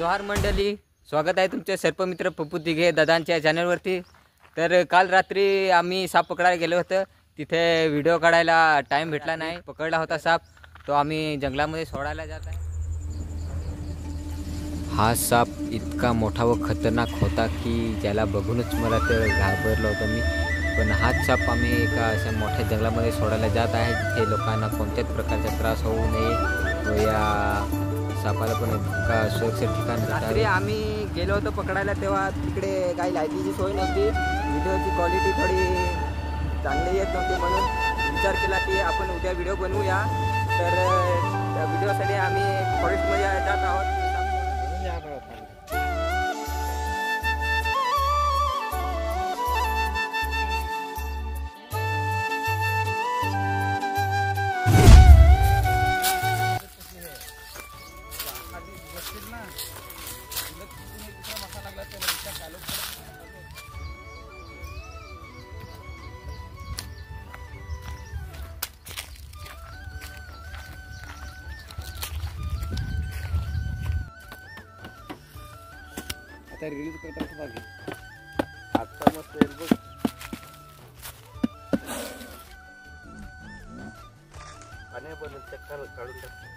जोहार मंडळी, स्वागत आहे तुमचे सर्पमित्र पप्पू तिघे दादांच्या चॅनलवरती। तर काल रात्री आम्ही साप पकडायला गेलो होतो, तिथे व्हिडिओ काढायला टाइम भेटला नाही। पकडला होता साप, तो आम्ही जंगलामध्ये सोडायला जात आहे। हा साप इतका मोठा व खतरनाक होता की ज्याला बघूनच मला तर घाबरलो होतो मी। पण हाच साप आम्ही एका अशा मोठ्या जंगलामध्ये सोडायला जात आहे, जिथे लोकांना कोणत्याच प्रकारचा त्रास होऊ नये व या सापाला पण एका सुरक्षित ठिकाणी रात्री आम्ही गेलो होतो पकडायला, तेव्हा तिकडे काही लाईटीची सोय नव्हती, व्हिडिओची क्वालिटी थोडी चांगली येत नव्हती, म्हणून विचार केला की आपण उद्या व्हिडिओ बनवूया। तर त्या व्हिडिओसाठी आम्ही फॉरेस्टमध्ये जात आहोत। आता रिलीज करतात बाकी आता मस्त येईल बघ। आणि पण चक्कर काढून टाक।